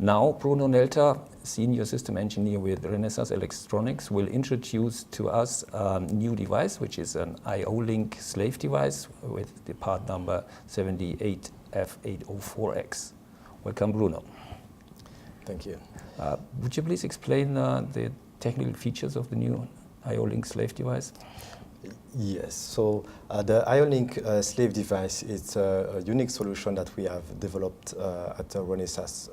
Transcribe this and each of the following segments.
Now, Bruno Nelta, Senior System Engineer with Renesas Electronics, will introduce to us a new device, which is an IO-link slave device with the part number 78F84x. Welcome, Bruno. Thank you. Would you please explain the technical features of the new IO-link slave device? Yes, so the IO-link slave device is a unique solution that we have developed at Renesas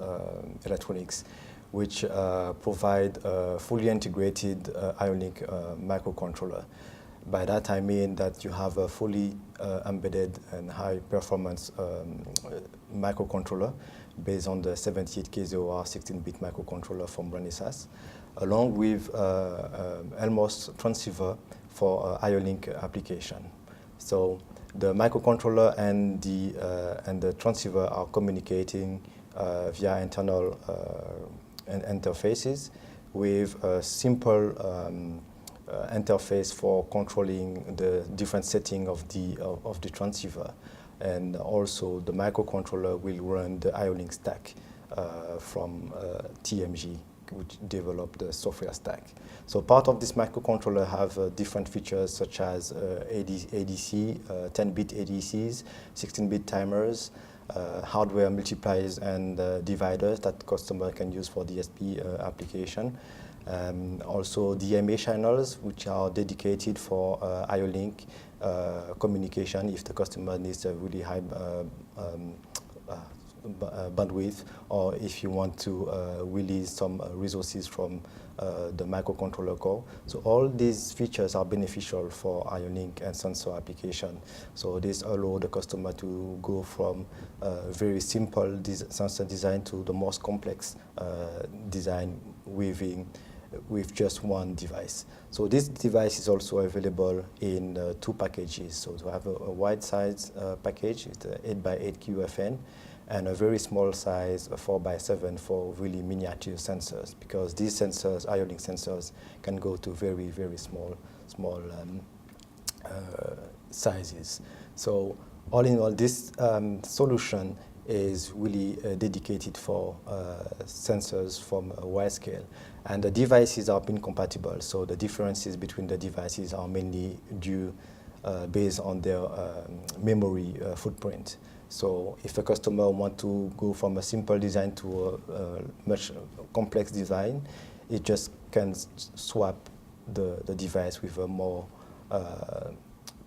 Electronics, which provide a fully integrated IO-link microcontroller. By that I mean that you have a fully embedded and high performance microcontroller based on the 78K0R 16-bit microcontroller from Renesas, along with Elmos transceiver for IO-link application. So the microcontroller and the transceiver are communicating via internal interfaces with a simple interface for controlling the different setting of the transceiver. And also the microcontroller will run the IO-link stack from TMG, which developed the software stack. So part of this microcontroller have different features such as ADC, 10-bit ADCs, 16-bit timers, hardware multipliers and dividers that customer can use for DSP application. Also DMA channels, which are dedicated for IO-link communication if the customer needs a really high bandwidth, or if you want to release some resources from the microcontroller core. So all these features are beneficial for IO-link and sensor application. So this allows the customer to go from very simple sensor design to the most complex design with just one device. So this device is also available in two packages. So to have a wide size package, it's 8x8 QFN, and a very small size, 4x7 for really miniature sensors, because these sensors, IO-link sensors, can go to very, very small sizes. So all in all, this solution is really dedicated for sensors from a wide scale. And the devices are pin compatible, so the differences between the devices are mainly due based on their memory footprint. So if a customer wants to go from a simple design to a much complex design, it just can swap the device with a more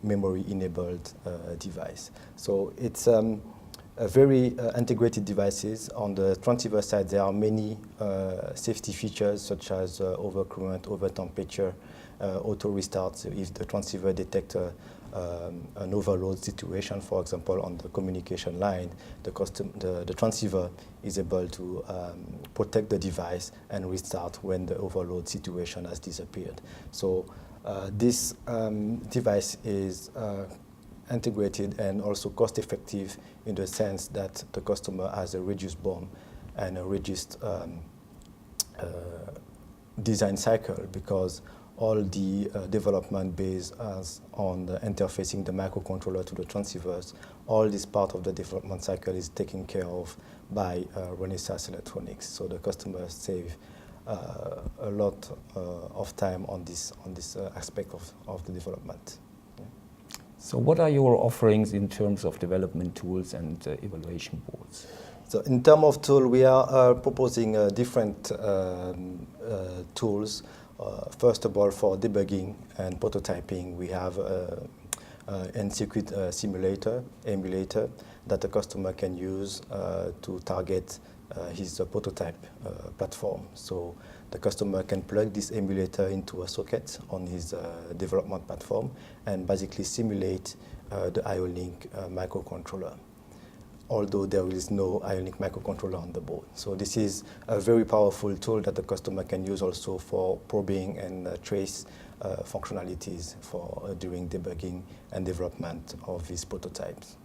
memory-enabled device. So it's a very integrated devices. On the transceiver side, there are many safety features such as overcurrent, over temperature, auto restart. So if the transceiver detects an overload situation, for example, on the communication line, the transceiver is able to protect the device and restart when the overload situation has disappeared. So this device is integrated and also cost-effective in the sense that the customer has a reduced BOM and a reduced design cycle, because all the development based on the interfacing the microcontroller to the transceivers, all this part of the development cycle is taken care of by Renesas Electronics. So the customers save a lot of time on this aspect of the development. Yeah. So what are your offerings in terms of development tools and evaluation boards? So in terms of tool, we are proposing different tools. First of all, for debugging and prototyping, we have in-circuit simulator, emulator, that the customer can use to target his prototype platform. So the customer can plug this emulator into a socket on his development platform and basically simulate the IO-link microcontroller, although there is no IO-link microcontroller on the board. So this is a very powerful tool that the customer can use also for probing and trace functionalities for during debugging and development of these prototypes.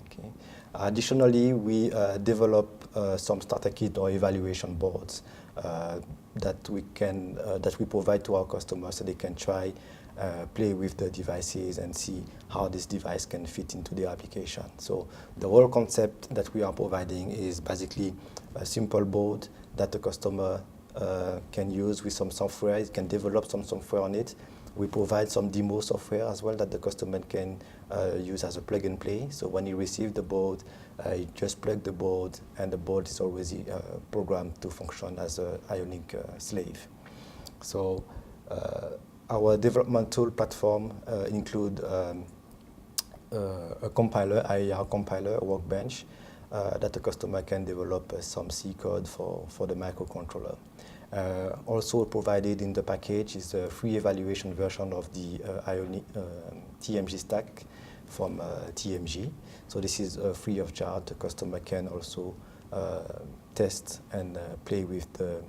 Okay. Additionally, we develop some starter kit or evaluation boards that we provide to our customers so they can try play with the devices and see how this device can fit into the application. So the whole concept that we are providing is basically a simple board that the customer can use with some software. It can develop some software on it. We provide some demo software as well that the customer can use as a plug and play. So when you receive the board, you just plug the board, and the board is already programmed to function as an IO-link slave. So our development tool platform include a compiler, IAR compiler, a workbench, that the customer can develop some C code for the microcontroller. Also provided in the package is a free evaluation version of the IO-link TMG stack from TMG. So this is free of charge. The customer can also test and play with the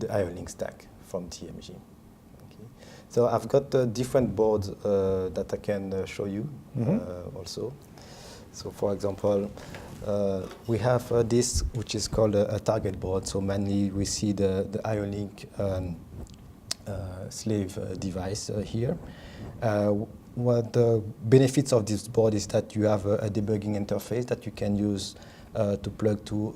IO-link stack from TMG. Okay. So I've got different boards that I can show you also. So for example, we have this, which is called a target board. So mainly we see the IO-link slave device here. What the benefits of this board is that you have a debugging interface that you can use to plug to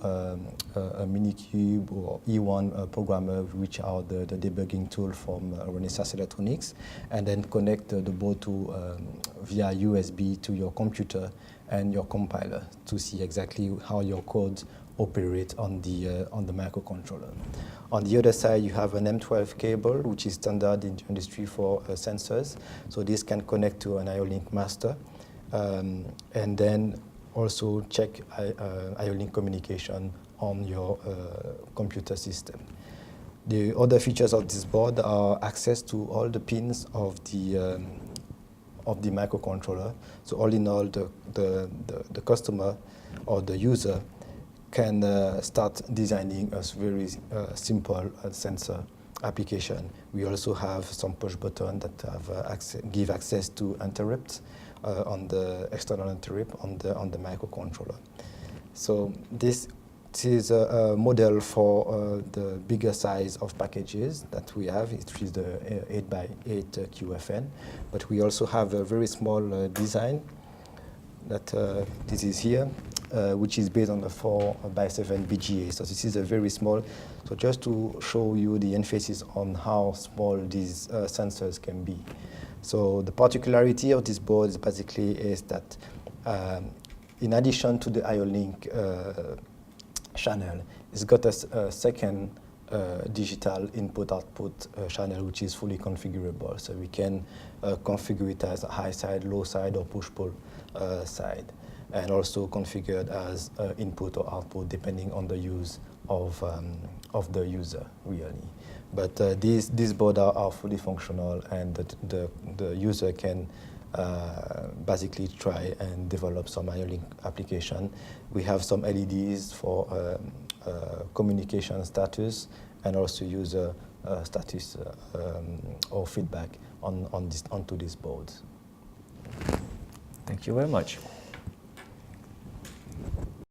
a Minikube or E1 programmer, which are the debugging tool from Renesas Electronics, and then connect the board to via USB to your computer and your compiler to see exactly how your code operate on the microcontroller. On the other side, you have an M12 cable, which is standard in the industry for sensors. So this can connect to an IO-link master, and then also check IO-link communication on your computer system. The other features of this board are access to all the pins of the microcontroller. So all in all, the customer or the user can start designing a very simple sensor application. We also have some push buttons that have give access to interrupts on the external interrupt on the microcontroller. So this is a model for the bigger size of packages that we have, which is the 8x8 QFN. But we also have a very small design that this is here, which is based on the 4x7 BGA. So this is a very small. So just to show you the emphasis on how small these sensors can be. So the particularity of this board is basically is that in addition to the IO-link channel, it's got a second digital input-output channel, which is fully configurable. So we can configure it as a high side, low side, or push-pull side, and also configured as input or output depending on the use of the user, really. But these boards are fully functional, and the user can basically try and develop some IO-link application. We have some LEDs for communication status, and also user status or feedback onto this board. Thank you very much.